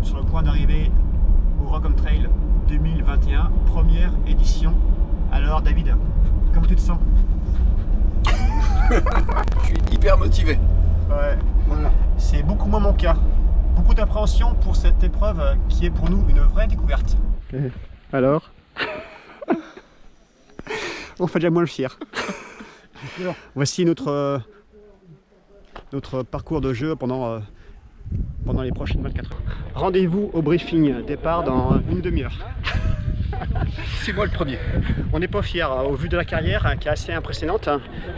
sur le point d'arriver au Rock on Trail 2021, première édition. Alors David, comment tu te sens? Je suis hyper motivé. Ouais, Voilà. c'est beaucoup moins mon cas. Beaucoup d'appréhension pour cette épreuve qui est pour nous une vraie découverte. Alors on fait déjà moins le fier. Voici notre parcours de jeu pendant les prochaines 24 heures. Rendez-vous au briefing, départ dans une demi-heure. C'est moi le premier. On n'est pas fiers au vu de la carrière qui est assez impressionnante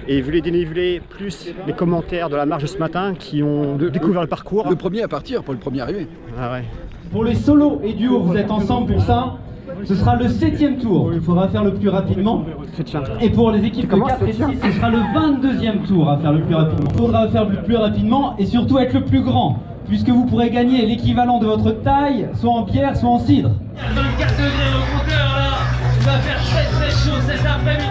et vu les dénivelés plus les commentaires de la marche de ce matin qui ont découvert le parcours. Le premier à partir, pas le premier arrivé. Ah ouais. Pour les solos et duos, vous êtes ensemble pour ça. Ce sera le 7e tour. Il faudra faire le plus rapidement. Et pour les équipes de 4 et 6, ce sera le 22e tour à faire le plus rapidement. Il faudra faire le plus rapidement et surtout être le plus grand, puisque vous pourrez gagner l'équivalent de votre taille, soit en bière, soit en cidre. 24 degrés au compteur là, il va faire très très chaud cet après-midi.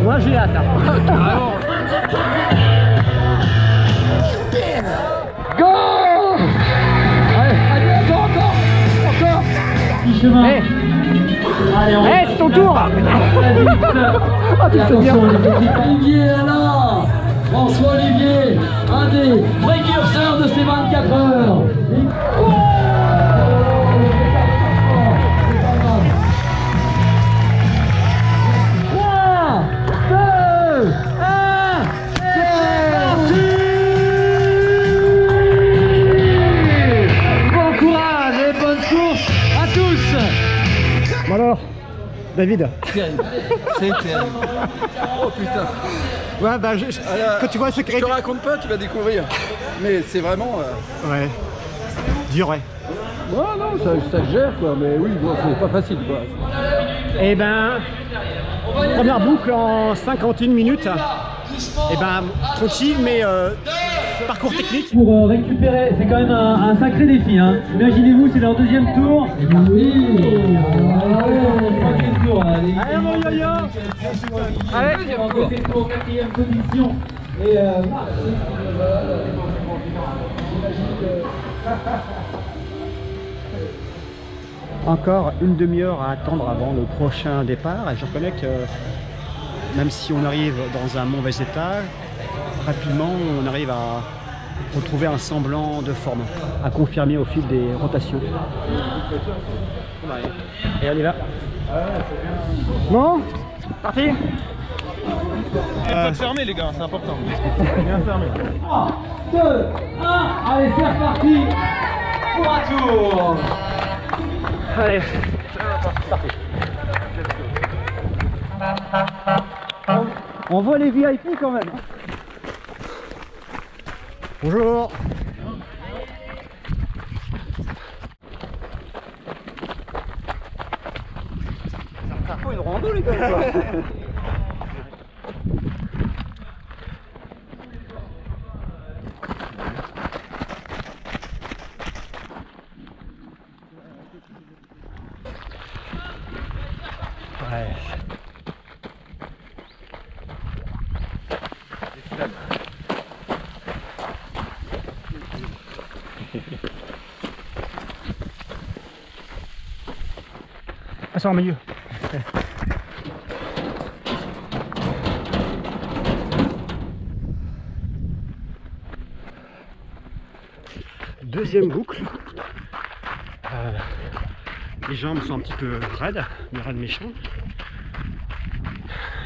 Moi j'ai hâte. Go! Allez, encore! Petit chemin. Allez, on c'est ton tour. Attention, les équipes. Olivier est là. François Olivier, un des précurseurs de ces 24 heures. Bon alors, David. C'est terrible. Oh putain. Ouais, bah, quand tu vois ce Je te raconte pas, tu vas découvrir. Mais c'est vraiment... Ouais. Dur, ouais. Non, ça se gère quoi, mais oui, bon, c'est pas facile quoi. Et ben, première boucle en 51 minutes. Et ben, tranquille, mais parcours technique. Pour récupérer, c'est quand même un sacré défi. Hein. Imaginez-vous, c'est leur 2e tour. C'est parti. Troisième tour. Allez, mon yo-yo. Allez, deuxième tour, 4e position. Et Encore une demi-heure à attendre avant le prochain départ. Et je reconnais que même si on arrive dans un mauvais état, rapidement on arrive à retrouver un semblant de forme, à confirmer au fil des rotations. Et on y va. Bon, parti. Pas de fermer les gars, c'est important. Bien fermé. 3, 2, 1, allez c'est reparti pour un tour. Allez, on voit les VIP quand même. Bonjour. Ça faut une rando les gars. Ouais. Passe en milieu. Deuxième boucle. Les jambes sont un petit peu raides, mais raides méchants.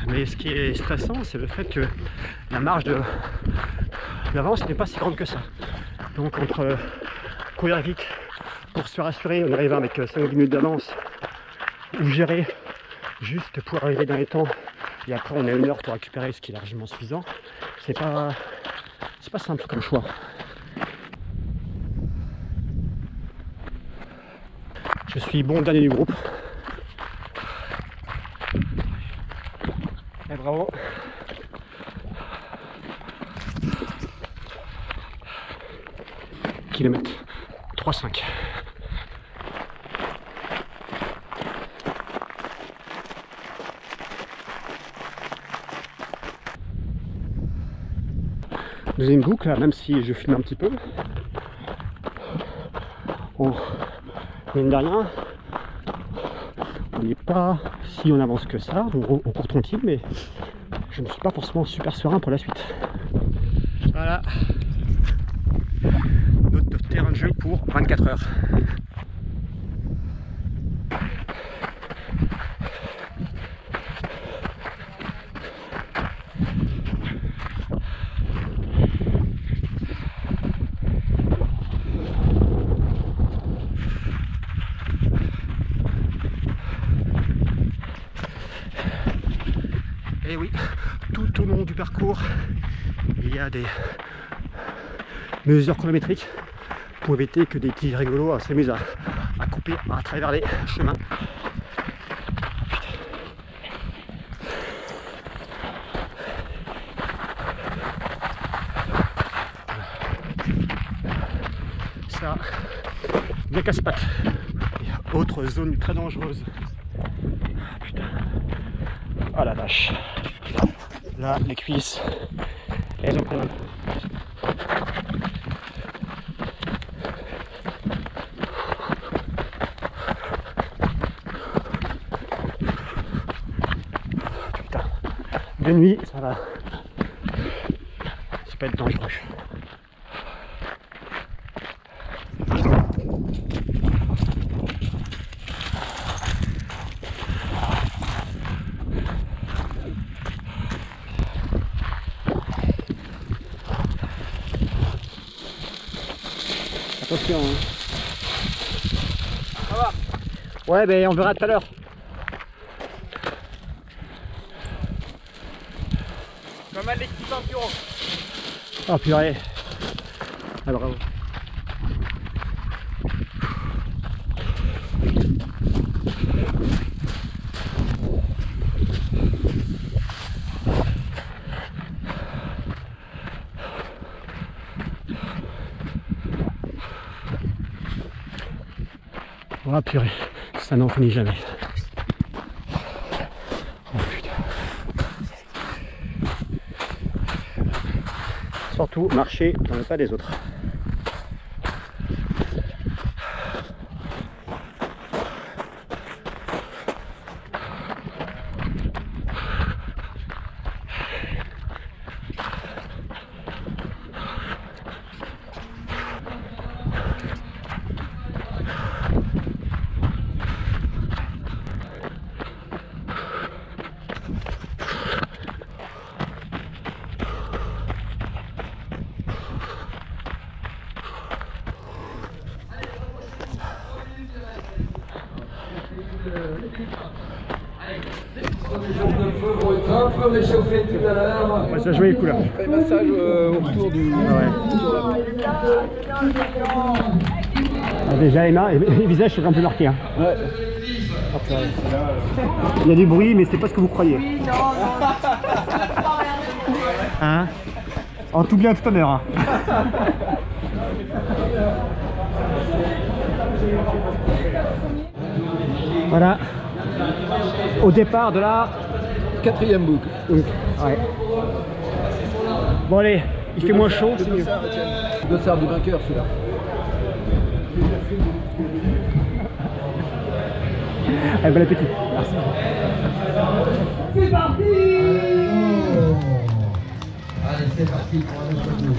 Mais ce qui est stressant, c'est le fait que la marge d'avance n'est pas si grande que ça. Donc entre courir vite pour se rassurer, on arrive avec 5 ou 10 minutes d'avance, ou gérer juste pour arriver dans les temps, et après on a 1 heure pour récupérer, ce qui est largement suffisant. C'est pas simple comme choix. Je suis bon dernier du groupe. Et bravo. Kilomètre 3,5. Deuxième boucle, là, même si je filme un petit peu. Bon, mine de rien, on n'est pas si on avance que ça, on court tranquille, mais je ne suis pas forcément super serein pour la suite. Voilà, notre terrain de jeu pour 24 heures. Et oui, tout au long du parcours, il y a des mesures chronométriques pour éviter que des petits rigolos s'amusent à couper à travers les chemins. Ça, bien casse-pattes. Autre zone très dangereuse. Putain. Oh la vache. Là, les cuisses, elles ont pris mal. Putain. De nuit, ça va. Ça peut être dangereux. Attention, hein. Ça va? Ouais, ben on verra tout à l'heure. Pas mal d'équipes endurance. Oh purée. Ah, bravo. Oh purée, ça n'en finit jamais. Oh putain. Surtout marcher dans le pas des autres. Un peu réchauffé tout à l'heure. Ouais, ça jouait les coups là. Un massage au retour du. Ah, déjà Emma, les visages sont un peu marqués. Hein. Ouais. Il y a du bruit, mais c'est pas ce que vous croyez. Hein? En tout bien, tout honneur. Hein. Voilà. Au départ de la 4e boucle. Ouais. Bon allez, il fait moins chaud, c'est mieux. Le dossard du vainqueur celui-là. Allez, bon appétit. Merci. C'est parti. Allez, c'est parti pour un autre tour.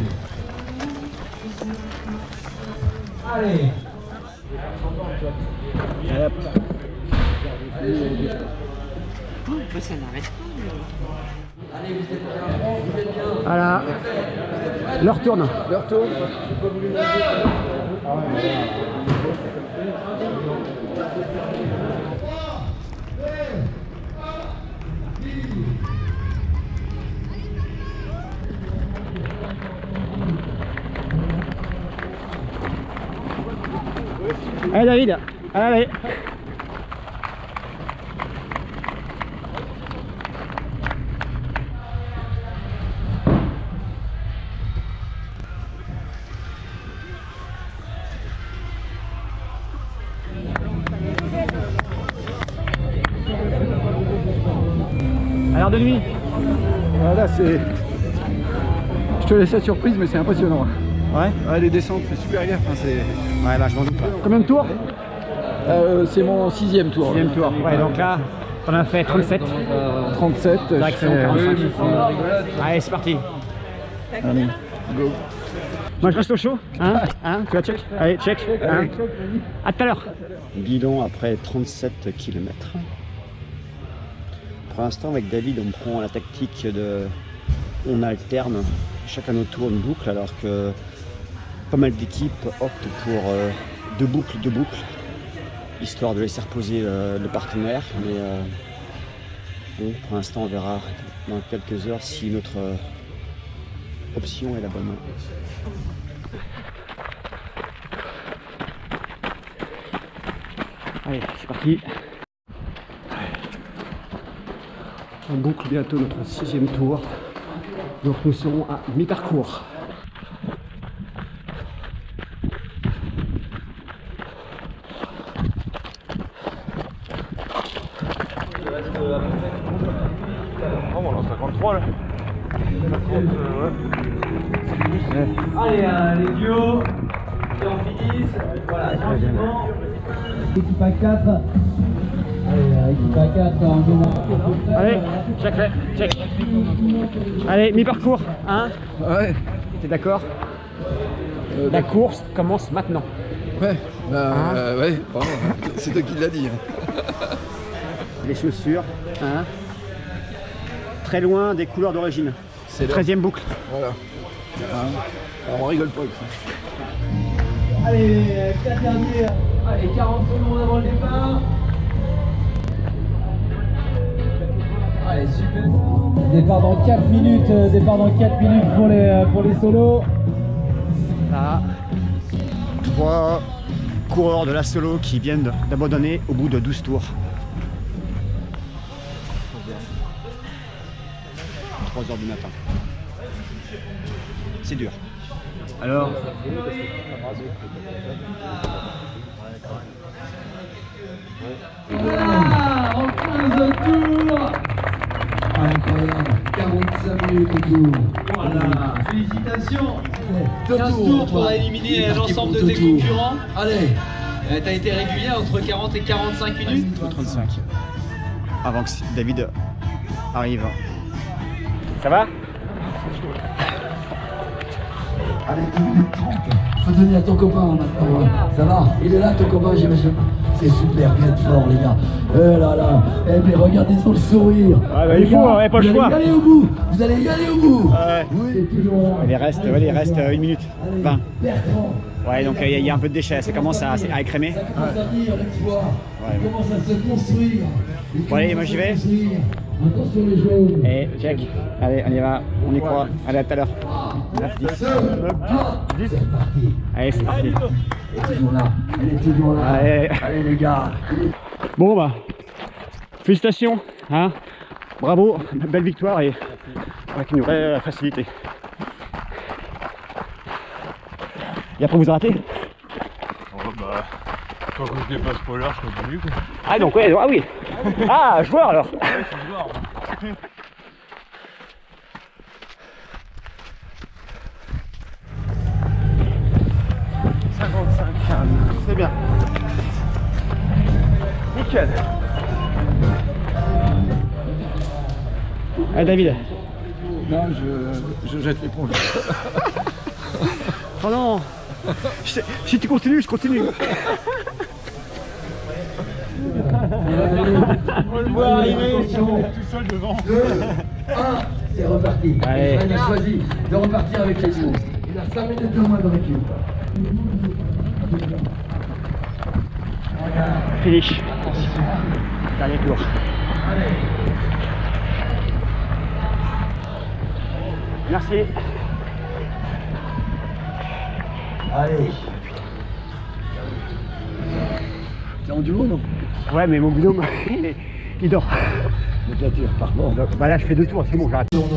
Allez. Ça n'arrête pas. Allez, vous êtes bien. Voilà. Leur tourne. Leur tour. Allez David, allez. Alors de nuit. Voilà, c'est. Je te laisse la surprise, mais c'est impressionnant. Ouais. Ouais, les descentes, fais super gaffe. Hein, Ouais, bah je m'en doute pas. Combien de tours? c'est mon 6e tour. 6e tour. Ouais, donc là, on a fait 37. 37. Direction 45. Allez, c'est parti. Allez, go. Moi je reste au chaud, hein, tu vas check? Allez, check, hein. À tout à l'heure. Bilan après 37 km. Pour l'instant avec David on prend la tactique de... On alterne chacun notre tour une boucle alors que pas mal d'équipes optent pour deux boucles, histoire de laisser reposer le partenaire. Mais bon, pour l'instant on verra dans quelques heures si notre option est la bonne. Allez, c'est parti. On boucle bientôt notre 6e tour. Donc nous serons à mi-parcours. On est en 53 là. Allez, les duos, et on finisse. Voilà, tranquillement. Équipe à 4. Allez, équipe à 4 en démarrant. Allez, check. Allez, mi-parcours, hein? Ouais. T'es d'accord? La course commence maintenant. Ouais, ouais, pardon, c'est toi qui l'as dit. Les chaussures, hein? Très loin des couleurs d'origine. C'est 13e boucle. Voilà. Alors on rigole pas avec ça. Allez, 4 derniers. Allez, 40 secondes avant le départ. Allez, super. Départ dans 4 minutes, pour les solos. Là, 3 coureurs de la solo qui viennent d'abandonner au bout de 12 tours. 3 heures du matin. C'est dur. Alors, voilà, en 15 tours. Incroyable, 45 minutes de tour. Voilà, félicitations. 15 tours pour éliminer l'ensemble de tes concurrents. Allez, T'as été régulier entre 40 et 45 minutes. 35. Avant que David arrive. Ça va? allez, 2 minutes 30. Faut donner à ton copain maintenant. Hein. Ça va? Il est là ton copain, j'imagine. C'est super, vous êtes forts les gars. Eh là là, eh mais regardez son sourire. Ah bah, il faut, on n'a pas le choix. Vous allez y aller au bout, vous allez y aller au bout. Oui. C'est toujours là. Il reste 1 minute 20. Bertrand. Ouais, donc il y a un peu de déchets, ça commence à écrémer. Ça commence à venir l'exploit. Ouais. Il commence à se construire. Bon allez, moi j'y vais. Attention les jaunes. Et check. Allez, on y va, on y croit. Allez, à tout à l'heure. 9, 10. C'est parti. Allez, c'est parti. Elle est toujours là. Elle est toujours là. Allez. Allez les gars. Bon bah, félicitations, hein. Bravo, belle victoire et avec une vraie facilité. Et après vous arrêtez? Oh bah, quand je dépasse pas l'heure, je continue quoi. Ah donc ouais, ah oui. Ah, joueur alors. Ouais, je suis joueur. C'est bien. Nickel. Allez David. Non, je jette l'éponge. Oh non. Si tu continues, je continue. On le voit arriver, tout seul devant. 2, 1, c'est reparti. Allez. Il a choisi de repartir avec les jaunes. Il a 5 minutes de moins de récup. Finish. Dernier tour. Merci. Allez. T'es en duo, non? Ouais, mais mon binôme, il dort. Donc là, tu repars pas. Bah là, je fais 2 tours, c'est bon, j'arrête. Donc,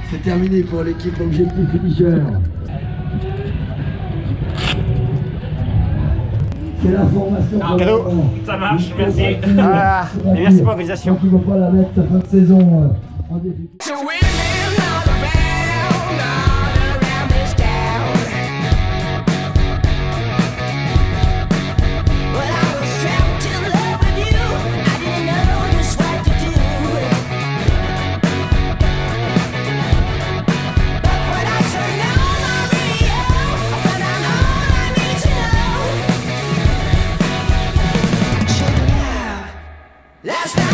c'est terminé pour l'équipe Objectif Finisher. C'est la formation. Cadeau. Ça marche, merci. Voilà. Et merci pour l'organisation. Donc, il ne va pas la mettre sa fin de saison en défi. So we live all around, Last night